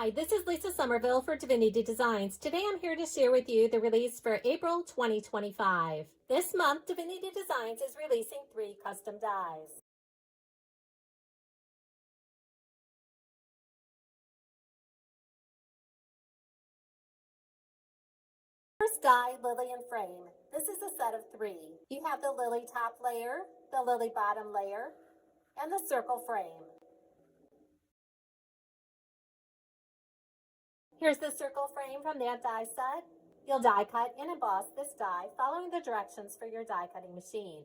Hi, this is Lisa Somerville for Divinity Designs. Today I'm here to share with you the release for April 2025. This month, Divinity Designs is releasing 3 custom dies. First die, Lily and Frame. This is a set of 3. You have the lily top layer, the lily bottom layer, and the circle frame. Here's the circle frame from that die set. You'll die cut and emboss this die following the directions for your die cutting machine.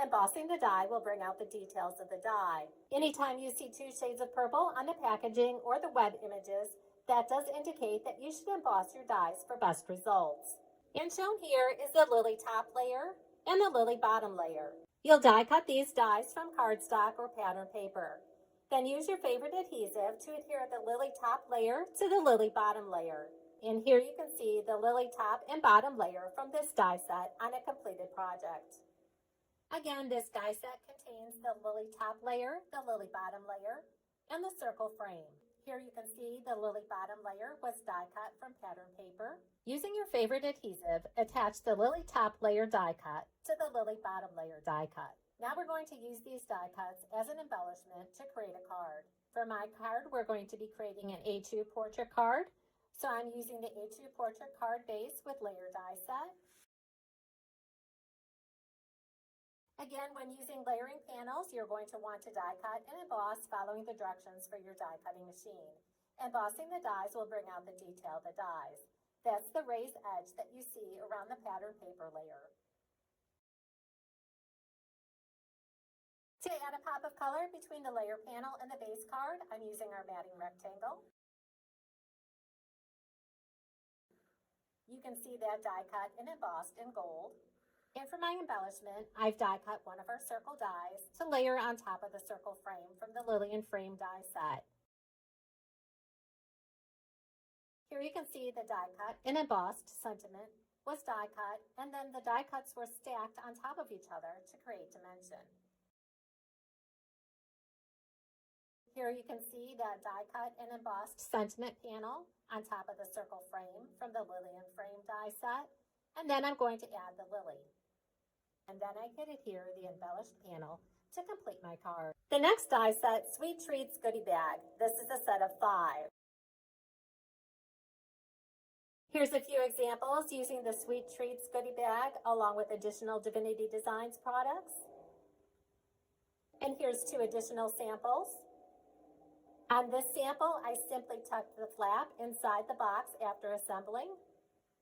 Embossing the die will bring out the details of the die. Anytime you see 2 shades of purple on the packaging or the web images, that does indicate that you should emboss your dies for best results. And shown here is the lily top layer and the lily bottom layer. You'll die cut these dies from cardstock or pattern paper. Then use your favorite adhesive to adhere the lily top layer to the lily bottom layer. And here you can see the lily top and bottom layer from this die set on a completed project. Again, this die set contains the lily top layer, the lily bottom layer, and the circle frame. Here you can see the lily bottom layer was die cut from pattern paper. Using your favorite adhesive, attach the lily top layer die cut to the lily bottom layer die cut. Now we're going to use these die cuts as an embellishment to create a card. For my card, we're going to be creating an A2 portrait card. So I'm using the A2 portrait card base with layer die set. Again, when using layering panels, you're going to want to die cut and emboss following the directions for your die cutting machine. Embossing the dies will bring out the detail of the dies. That's the raised edge that you see around the pattern paper layer. To add a pop of color between the layer panel and the base card, I'm using our matting rectangle. You can see that die cut and embossed in gold. And for my embellishment, I've die cut one of our circle dies to layer on top of the circle frame from the Lily and Frame die set. Here you can see the die cut and embossed sentiment was die cut, and then the die cuts were stacked on top of each other to create dimension. Here you can see that die cut and embossed sentiment panel on top of the circle frame from the Lily and Frame die set. And then I'm going to add the lily. And then I can adhere the embellished panel to complete my card. The next die set, Sweet Treats Goodie Bag. This is a set of 5. Here's a few examples using the Sweet Treats Goodie Bag along with additional Divinity Designs products. And here's 2 additional samples. On this sample, I simply tucked the flap inside the box after assembling.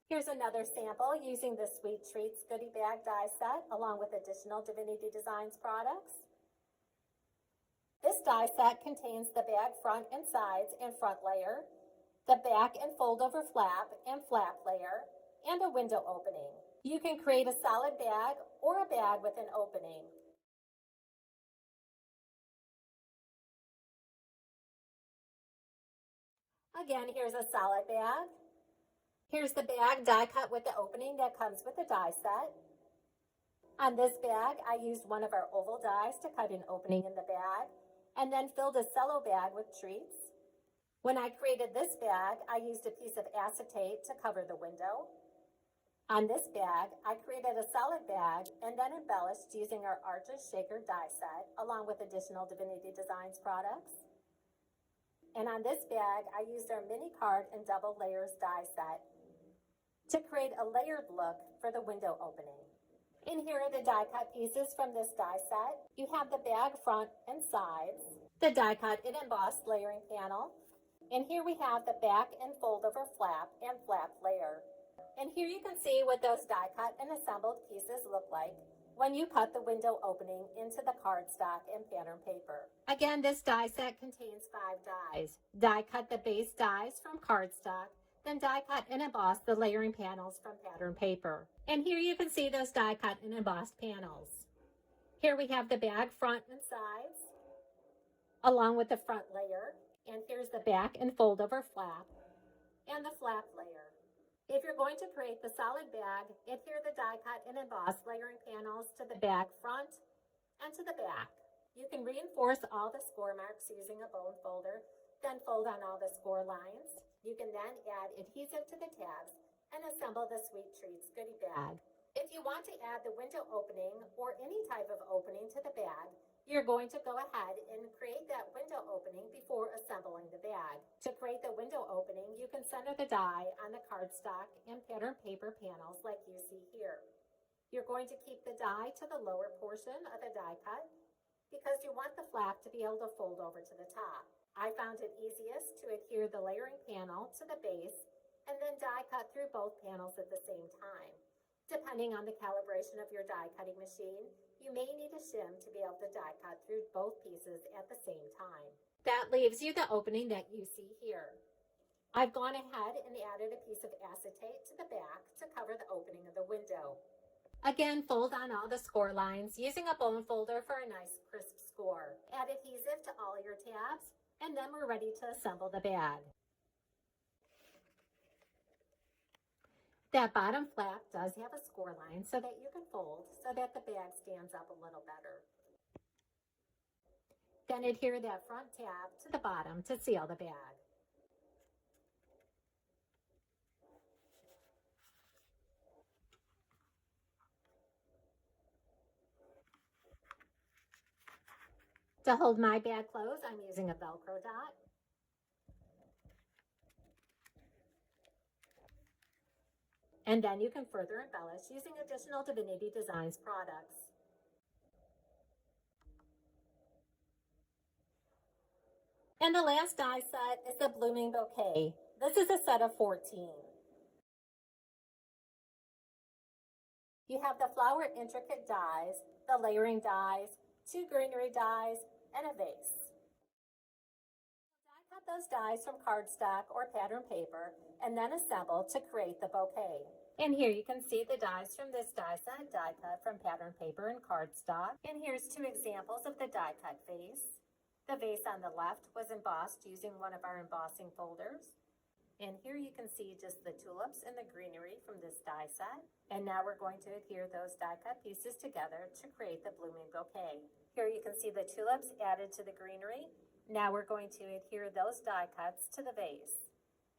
Here's another sample using the Sweet Treats Goodie Bag die set along with additional Divinity Designs products. This die set contains the bag front and sides and front layer, the back and fold over flap and flap layer, and a window opening. You can create a solid bag or a bag with an opening. Again, here's a solid bag. Here's the bag die cut with the opening that comes with the die set. On this bag, I used one of our oval dies to cut an opening in the bag and then filled a cello bag with treats. When I created this bag, I used a piece of acetate to cover the window. On this bag, I created a solid bag and then embellished using our Arches Shaker die set along with additional Divinity Designs products. And on this bag, I used our mini card and double layers die set to create a layered look for the window opening. And here are the die cut pieces from this die set. You have the bag front and sides, the die cut and embossed layering panel, and here we have the back and fold over flap and flap layer. And here you can see what those die cut and assembled pieces look like when you cut the window opening into the cardstock and pattern paper. Again, this die set contains 5 dies. Die cut the base dies from cardstock, then die cut and emboss the layering panels from pattern paper. And here you can see those die cut and embossed panels. Here we have the bag front and sides, along with the front layer. And here's the back and fold over flap and the flap layer. If you're going to create the solid bag, adhere the die cut and emboss layering panels to the bag front and to the back. You can reinforce all the score marks using a bone folder Then fold on all the score lines. You can then add adhesive to the tabs and assemble the Sweet Treats goodie bag. If you want to add the window opening or any type of opening to the bag, you're going to go ahead and create that window opening before assembling the bag. To create the window opening, you can center the die on the cardstock and pattern paper panels like you see here. You're going to keep the die to the lower portion of the die cut because you want the flap to be able to fold over to the top. I found it easiest to adhere the layering panel to the base and then die cut through both panels at the same time. Depending on the calibration of your die cutting machine, you may need a shim to be able to die cut through both pieces at the same time. That leaves you the opening that you see here. I've gone ahead and added a piece of acetate to the back to cover the opening of the window. Again, fold on all the score lines using a bone folder for a nice crisp score. Add adhesive to all your tabs, and then we're ready to assemble the bag. That bottom flap does have a score line so that you can fold so that the bag stands up a little better. Then adhere that front tab to the bottom to seal the bag. To hold my bag closed, I'm using a Velcro dot. And then you can further embellish using additional Divinity Designs products. And the last die set is the Blooming Bouquet. This is a set of 14. You have the flower intricate dies, the layering dies, 2 greenery dies, and a vase. Die cut those dies from cardstock or pattern paper and then assemble to create the bouquet. And here you can see the dies from this die set die cut from pattern paper and cardstock. And here's 2 examples of the die cut vase. The vase on the left was embossed using one of our embossing folders. And here you can see just the tulips and the greenery from this die set. And now we're going to adhere those die cut pieces together to create the blooming bouquet. Here you can see the tulips added to the greenery. Now we're going to adhere those die cuts to the vase.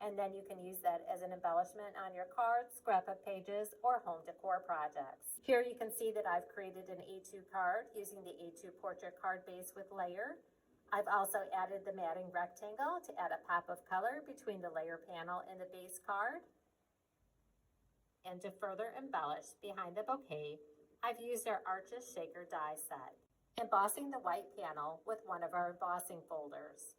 And then you can use that as an embellishment on your cards, scrapbook pages, or home decor projects. Here you can see that I've created an A2 card using the A2 portrait card base with layer. I've also added the matting rectangle to add a pop of color between the layer panel and the base card. And to further embellish behind the bouquet, I've used our Arches Shaker die set, embossing the white panel with one of our embossing folders.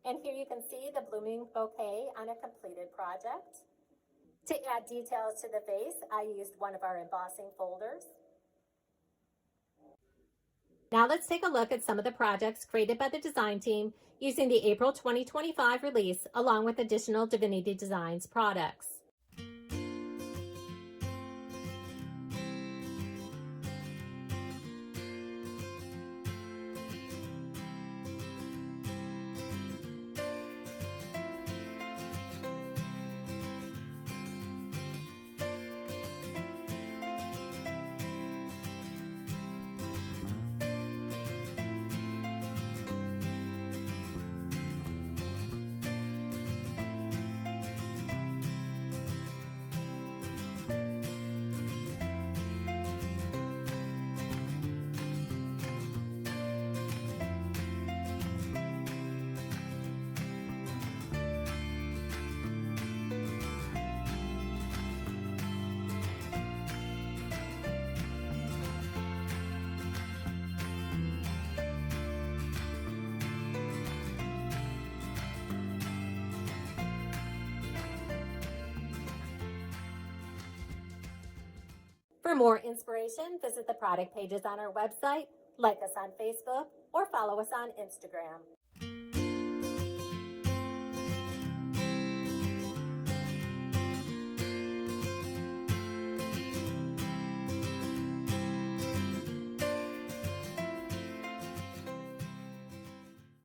And here you can see the blooming bouquet on a completed project. To add details to the vase, I used one of our embossing folders. Now let's take a look at some of the projects created by the design team using the April 2025 release along with additional Divinity Designs products. For more inspiration, visit the product pages on our website, like us on Facebook, or follow us on Instagram.